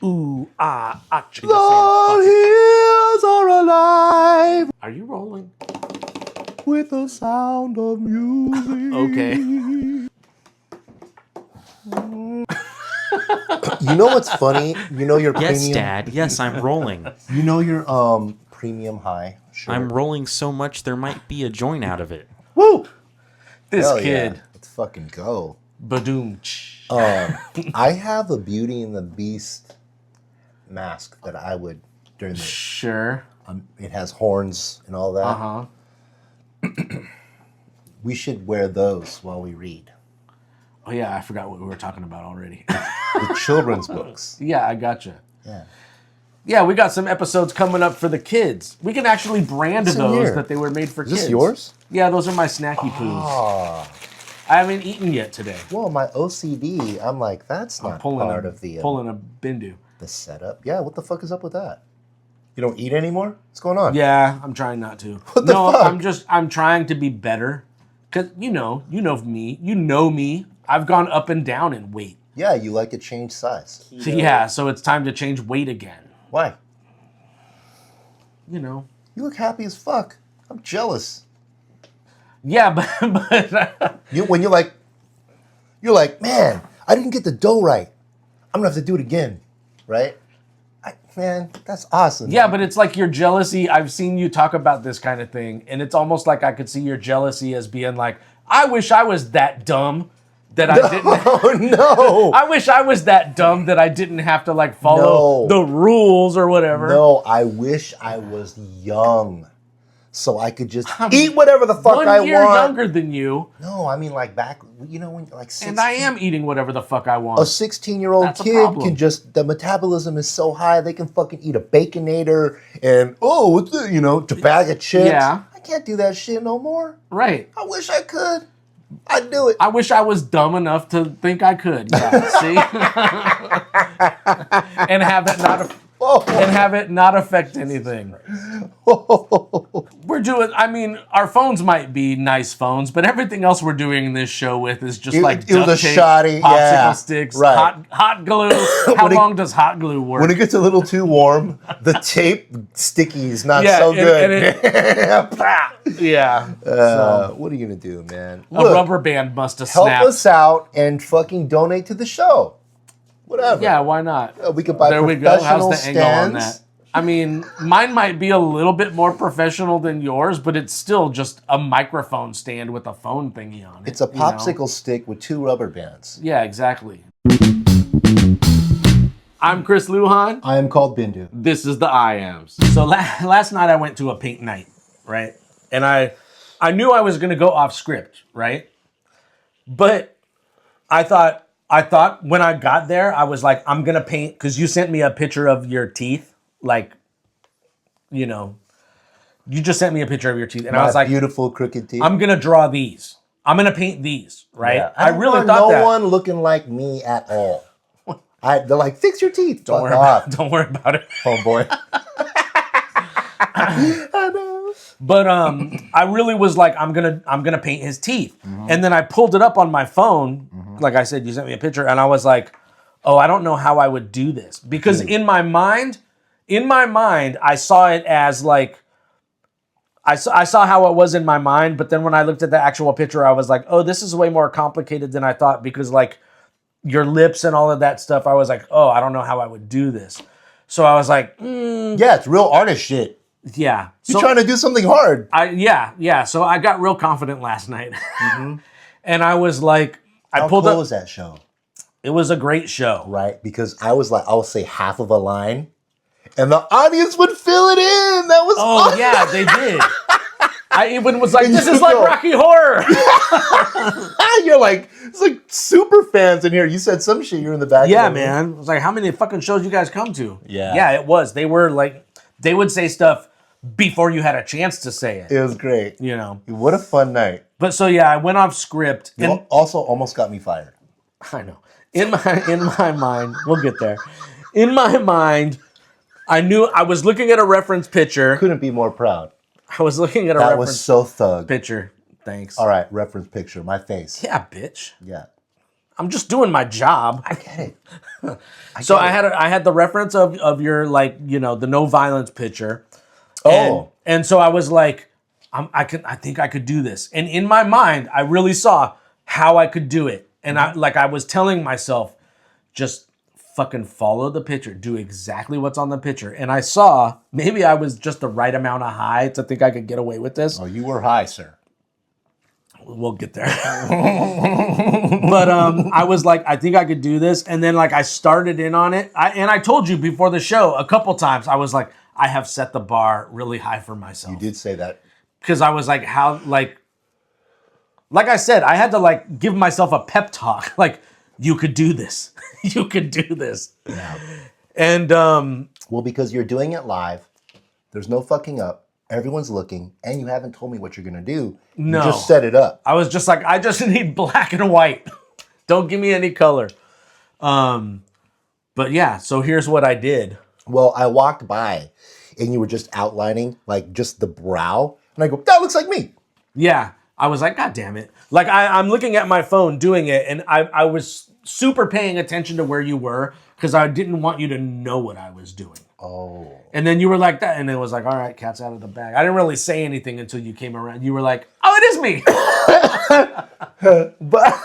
Ooh, ah, ah. The hills are alive Are you rolling? with the sound of music. Okay. You know what's funny? You know your Yes, premium. Dad. Yes, I'm rolling. You know your premium high shirt. I'm rolling so much there might be a joint out of it. Woo! This Hell kid. yeah. Let's fucking go. Badoom. I have a Beauty and the Beast mask that I would during the. Sure. It has horns and all that. Uh-huh. We should wear those while we read Oh, yeah, I forgot what we were talking about already. the children's books. Yeah, I gotcha. Yeah. Yeah, we got some episodes coming up for the kids. We can actually brand What's in those here? that they were made for Is kids. this yours? Yeah, those are my snacky poos. Ah. I haven't eaten yet today. Well, my OCD, I'm like, that's not part of the pulling a BINDU. the setup. Yeah, what the fuck is up with that? You don't eat anymore? What's going on? Yeah, I'm trying not to. What the fuck? I'm trying to be better. Cause you know me. I've gone up and down in weight. Yeah, you like to change size. Yeah, so it's time to change weight again. Why? You know. You look happy as fuck. I'm jealous. Yeah, but When you're like, man, I didn't get the dough right. I'm gonna have to do it again, right? Man, that's awesome. yeah, but it's like your jealousy. I've seen you talk about this kind of thing, and it's almost like I could see your jealousy as being like, I wish I was that dumb that I didn't. Oh no! I wish I was that dumb that I didn't have to like follow the rules or whatever. No, I wish I was young, so I could just eat whatever the fuck I 1 year want. younger than you, No, I mean like back, you know, when like 16, and I am eating whatever the fuck I want. a 16-year-old That's a kid problem. can just, the metabolism is so high they can fucking eat a Baconator and what's the, a bag of chips. Yeah. I can't do that shit no more. Right. I wish I could. I'd do it. I wish I was dumb enough to think I could. Yeah. See, and have it not affect anything. We're doing. I mean, our phones might be nice phones, but everything else we're doing in this show with is just like it was duct a tape, shoddy, popsicle yeah, sticks, right. hot glue. How long does hot glue work? When it gets a little too warm, the tape sticky is not so and good. yeah. What are you gonna do, man? A rubber band must have Help snapped. us out and fucking donate to the show. Whatever. Yeah, why not? We could buy There we go. How's professional the angle on stands. that? I mean, mine might be a little bit more professional than yours, but it's still just a microphone stand with a phone thingy on it. It's a you know? popsicle stick with 2 rubber bands. Yeah, exactly. I'm Chris Lujan. I am called Bindu. This is the I Ams. So last night I went to a paint night, right? And I knew I was going to go off script, right? But I thought when I got there, I was like, I'm going to paint, because you sent me a picture of your teeth. Like, you just sent me a picture of your teeth. And I was like, beautiful crooked teeth. I'm going to draw these. I'm going to paint these, right? Yeah. I really want thought no one looking like me at all. They're like, fix your teeth. Don't worry about it. Homeboy. I know. But I really was like, I'm gonna paint his teeth. Mm-hmm. And then I pulled it up on my phone. Mm-hmm. Like I said, you sent me a picture, and I was like, oh, I don't know how I would do this. Because in my mind, I saw it as like, I saw how it was in my mind, but then when I looked at the actual picture, I was like, oh, this is way more complicated than I thought, because like your lips and all of that stuff, I was like, oh, I don't know how I would do this. So I was like, yeah, it's real artist shit. Yeah. You're trying to do something hard. Yeah. So I got real confident last night. Mm-hmm. And I was like, How cool was that show? It was a great show. Right? Because I was like, I'll say half of a line, and the audience would fill it in. That was awesome. Yeah, they did. I even was like, this is like Rocky Horror. You're like, it's like super fans in here. You said some shit, you're in the back. Yeah, man. I was like, how many fucking shows you guys come to? Yeah. Yeah, it was. They were like, they would say stuff before you had a chance to say it. It was great. What a fun night. But so yeah, I went off script. You also almost got me fired. I know. In my mind, we'll get there. In my mind, I knew I was looking at a reference picture. Couldn't be more proud. I was looking at a that reference was so thug. picture. Thanks. All right, reference picture, my face. Yeah, bitch. Yeah. I'm just doing my job. I get it. So I had the reference of your like, you know, the no violence picture. Oh. And so I was like, I think I could do this. And in my mind, I really saw how I could do it. And I was telling myself, just fucking follow the picture, do exactly what's on the picture. And I saw maybe I was just the right amount of high to think I could get away with this. Oh, you were high, sir. We'll get there. But I was like, I think I could do this. And then like I started in on it. I told you before the show a couple times, I was like, I have set the bar really high for myself. You did say that. Because I was like, how, like I said, I had to like give myself a pep talk. Like, you could do this. You could do this. Yeah. And well, because you're doing it live, there's no fucking up. Everyone's looking, and you haven't told me what you're gonna do. No. You just set it up. I was just like, I just need black and white. Don't give me any color. But yeah, so here's what I did. Well, I walked by, and you were just outlining like just the brow, and I go, that looks like me. Yeah. I was like, God damn it. Like I'm looking at my phone doing it, and I was super paying attention to where you were because I didn't want you to know what I was doing. Oh. And then you were like that, and it was like, all right, cat's out of the bag. I didn't really say anything until you came around. You were like, oh, it is me. But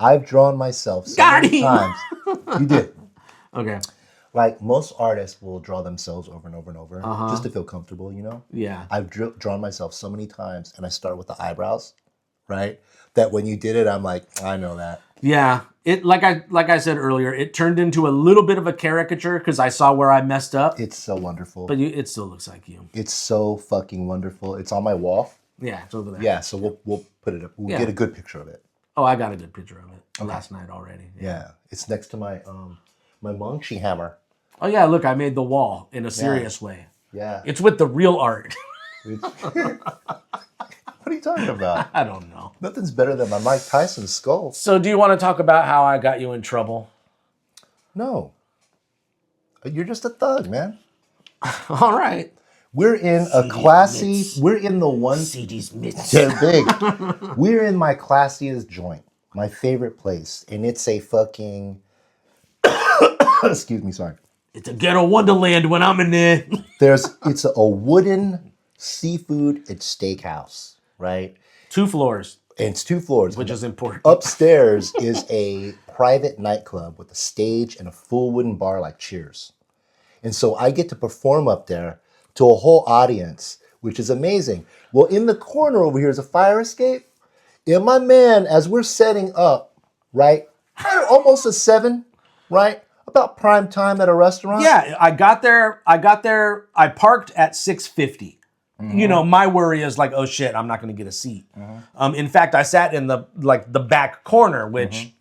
I've drawn myself so many times. You did. Okay. Like most artists will draw themselves over and over and over just to feel comfortable, you know? Yeah. I've drawn myself so many times, and I start with the eyebrows, right? That when you did it, I'm like, I know that. Yeah. It like I said earlier, it turned into a little bit of a caricature because I saw where I messed up. It's so wonderful. But it still looks like you. It's so fucking wonderful. It's on my wall. Yeah, it's over there. Yeah, so we'll put it up. We'll get a good picture of it. Oh, I got a good picture of it last night already. Yeah. It's next to my my Mongshi hammer. Oh yeah, look, I made the wall in a serious way. Yeah. It's with the real art. What are you talking about? I don't know. Nothing's better than my Mike Tyson skull. So do you want to talk about how I got you in trouble? No. You're just a thug, man. All right. We're in a classy, we're in the one. See these mitts. They're big. We're in my classiest joint, my favorite place. And it's a fucking, excuse me, sorry. It's a ghetto wonderland when I'm in there. It's a wooden seafood and steakhouse, right? 2 floors, And it's 2 floors. which is important. Upstairs is a private nightclub with a stage and a full wooden bar like Cheers. And so I get to perform up there to a whole audience, which is amazing. Well, in the corner over here is a fire escape. And my man, as we're setting up, right, almost a 7, right, about prime time at a restaurant. Yeah, I got there. I parked at 6:50. You know, my worry is like, oh shit, I'm not going to get a seat. In fact, I sat in the back corner, which,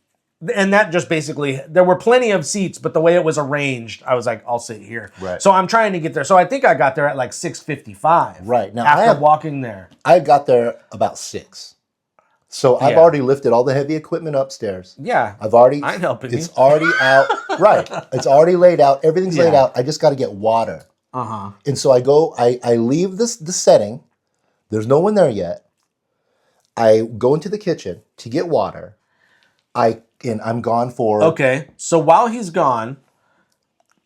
and that just basically, there were plenty of seats, but the way it was arranged, I was like, I'll sit here. Right. So I'm trying to get there. So I think I got there at like 6:55. Right. Now, after walking there. I got there about 6. So I've Yeah. already lifted all the heavy equipment upstairs. Yeah. I'm helping you. It's already out. Right. It's already laid out. Everything's laid out. I just got to get water. And so I leave the setting. There's no one there yet. I go into the kitchen to get water. I'm gone for... Okay. So while he's gone,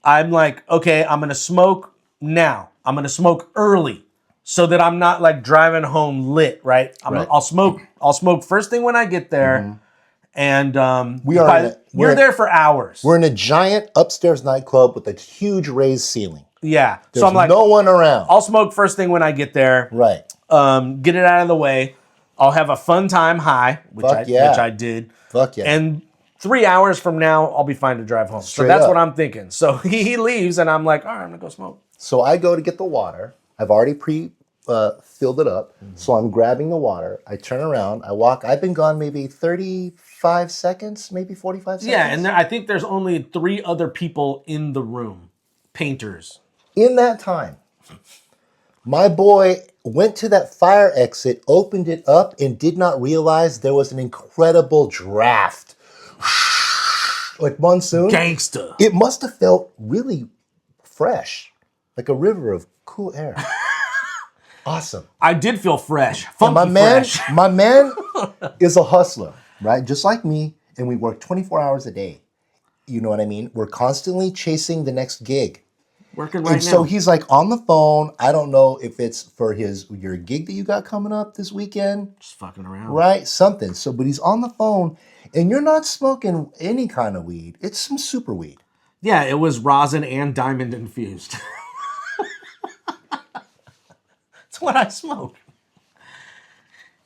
I'm like, okay, I'm going to smoke now. I'm going to smoke early so that I'm not like driving home lit, right? I'll smoke first thing when I get there. And you're there for hours. We're in a giant upstairs nightclub with a huge raised ceiling. Yeah. There's so I'm like, no one around. I'll smoke first thing when I get there. Right. Get it out of the way. I'll have a fun time high, which I did. Fuck yeah. And 3 hours from now, I'll be fine to drive home. Straight so that's up. what I'm thinking. So he leaves, and I'm like, all right, I'm gonna go smoke. So I go to get the water. I've already filled it up. So I'm grabbing the water. I turn around. I walk. I've been gone maybe 35 seconds, maybe 45 seconds. Yeah, and I think there's only 3 other people in the room, painters. In that time, my boy went to that fire exit, opened it up, and did not realize there was an incredible draft. Like monsoon. Gangster. It must have felt really fresh, like a river of cool air. Awesome. I did feel fresh. And Funky fresh. my man is a hustler, right? Just like me, and we work 24 hours a day. You know what I mean? We're constantly chasing the next gig. Working right now. So he's like on the phone. I don't know if it's for your gig that you got coming up this weekend. Just fucking around. Right? Something. So, but he's on the phone and you're not smoking any kind of weed. It's some super weed. Yeah, it was rosin and diamond infused. That's what I smoke.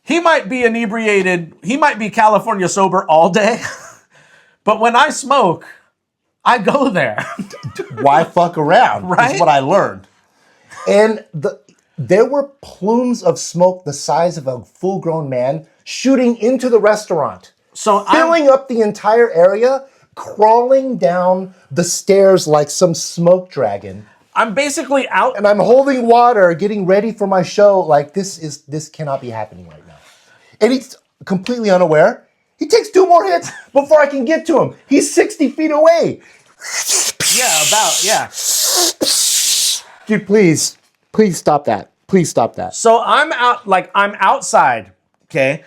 He might be inebriated. He might be California sober all day. But when I smoke, I go there. Why fuck around? Right? Is what I learned. And there were plumes of smoke the size of a full-grown man shooting into the restaurant. So filling up the entire area, crawling down the stairs like some smoke dragon. I'm basically out. And I'm holding water, getting ready for my show. Like, this cannot be happening right now. And he's completely unaware. He takes 2 more hits before I can get to him. He's 60 feet away. Yeah. Dude, please stop that. Please stop that. So I'm outside, okay?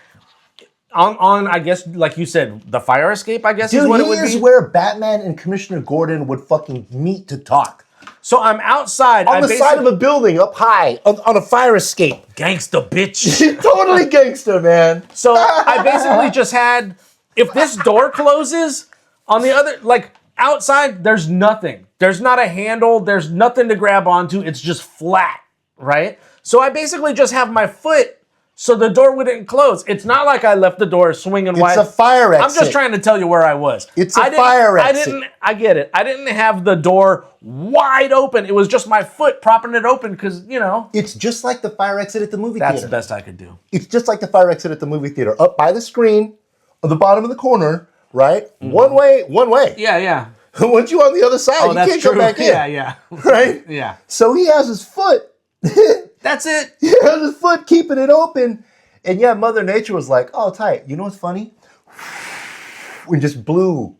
On I guess, like you said, the fire escape, I guess. Dude, is what it would be. is where Batman and Commissioner Gordon would fucking meet to talk. So I'm outside. On the side of a building, up high, on a fire escape. Gangsta bitch. Totally gangster, man. So I basically just had, if this door closes, on the other, like outside, there's nothing. There's not a handle. There's nothing to grab onto. It's just flat, right? So I basically just have my foot so the door wouldn't close. It's not like I left the door swinging wide. It's a fire exit. I'm just trying to tell you where I was. It's a fire exit. I get it. I didn't have the door wide open. It was just my foot propping it open because, you know. It's just like the fire exit at the movie theater. That's the best I could do. It's just like the fire exit at the movie theater. Up by the screen, on the bottom of the corner, right? Mm-hmm. One way. Yeah. Once you're on the other side, you can't come back in. Yeah. Right? Yeah. So he has his foot. That's it. He has his foot keeping it open. And yeah, Mother Nature was like, oh, tight. You know what's funny? We just blew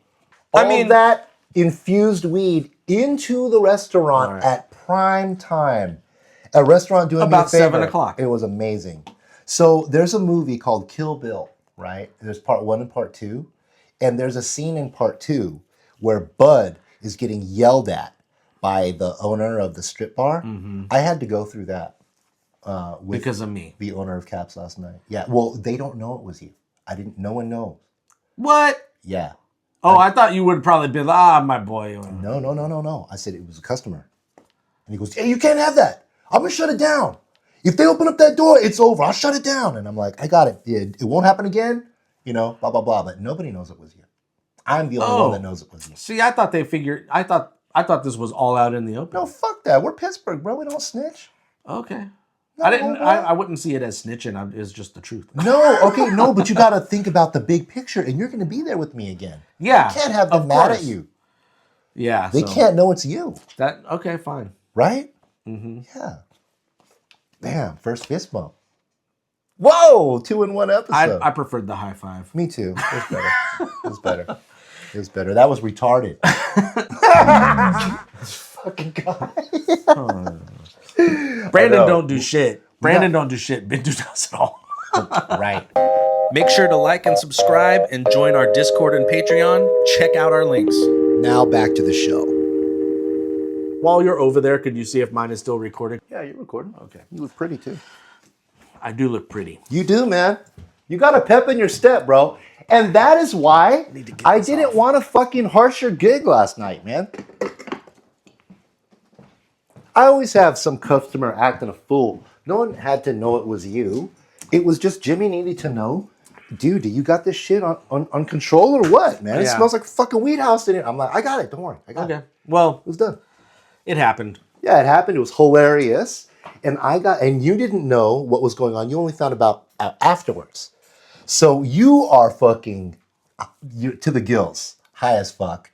all that infused weed into the restaurant at prime time. A restaurant doing about me a favor. 7 o'clock. It was amazing. So there's a movie called Kill Bill, right? There's part 1 and part 2. And there's a scene in part 2 where Bud is getting yelled at by the owner of the strip bar. Mm-hmm. I had to go through that. Because of me. The owner of Caps last night. Yeah. Well, they don't know it was you. No one knows. What? Yeah. Oh, I thought you would probably be like, my boy. No. I said it was a customer. And he goes, hey, you can't have that. I'm going to shut it down. If they open up that door, it's over. I'll shut it down. And I'm like, I got it. It won't happen again. You know, blah, blah, blah. But nobody knows it was you. I'm the only one that knows it was you. See, I thought they figured, I thought this was all out in the open. No, fuck that. We're Pittsburgh, bro. We don't snitch. Okay. No, I wouldn't see it as snitching. It's just the truth. No, but you got to think about the big picture, and you're going to be there with me again. Yeah. You can't have them mad at you. Yeah. They can't know it's you. Okay, fine. Right? Mm-hmm. Yeah. Bam, first fist bump. Whoa, 2-in-1 episode. I preferred the high five. Me too. It was better. That was retarded. This fucking guy. Brandon don't do shit. Don't do shit. BINDU does it all. Right. Make sure to like and subscribe and join our Discord and Patreon. Check out our links. Now back to the show. While you're over there, could you see if mine is still recording? Yeah, you're recording. Okay. You look pretty too. I do look pretty. You do, man. You got a pep in your step, bro. And that is why I didn't want to fucking harsh your gig last night, man. I always have some customer acting a fool. No one had to know it was you. It was just Jimmy needed to know, dude, do you got this shit on control or what, man? It smells like fucking weed house in here. I'm like, I got it. Don't worry. I got it. Well, it was done. It happened. Yeah, it happened. It was hilarious. And you didn't know what was going on. You only found about afterwards. So you are fucking to the gills, high as fuck.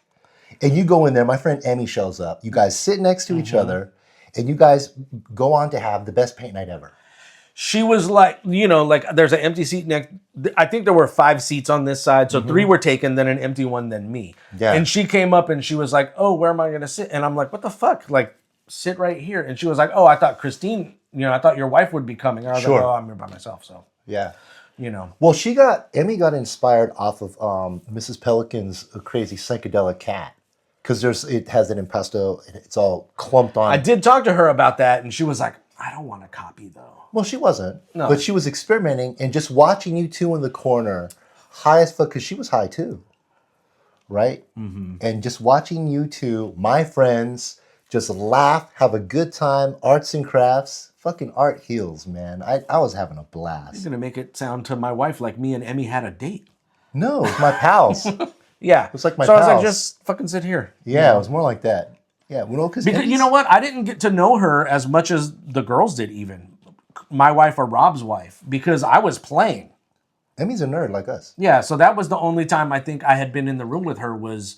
And you go in there, my friend Emmy shows up. You guys sit next to each other, and you guys go on to have the best paint night ever. She was like, there's an empty seat next. I think there were 5 seats on this side. So 3 were taken, then an empty one, then me. Yeah. And she came up and she was like, oh, where am I going to sit? And I'm like, what the fuck? Like, sit right here. And she was like, oh, I thought Christine I thought your wife would be coming. And I was Sure. like, oh, I'm here by myself. So, Yeah. you know. Well, Emmy got inspired off of Mrs. Pelican's crazy psychedelic cat. Because it has an impasto, it's all clumped on. I did talk to her about that, and she was like, I don't want to copy, though. Well, she wasn't. No. But she was experimenting and just watching you two in the corner, high as fuck, because she was high too. Right? Mm-hmm. And just watching you two, my friends, just laugh, have a good time, arts and crafts. Fucking art heals, man. I was having a blast. You're going to make it sound to my wife like me and Emmy had a date. No, it's my pals. Yeah. It was like my So I was like, pals. just fucking sit here. Yeah, it was more like that. Yeah, because You know what? I didn't get to know her as much as the girls did, even. My wife or Rob's wife, because I was playing. Emmy's a nerd like us. Yeah, so that was the only time I think I had been in the room with her was,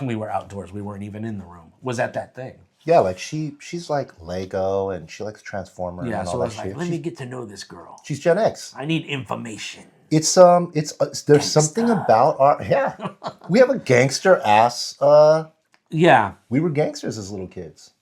we were outdoors. We weren't even in the room. Was at that thing. Yeah, like she's like Lego and she likes Transformers Yeah, and so all I that was like, shit. let me get to know this girl. She's Gen X. I need information. It's there's something about we have a gangster ass Yeah. we were gangsters as little kids.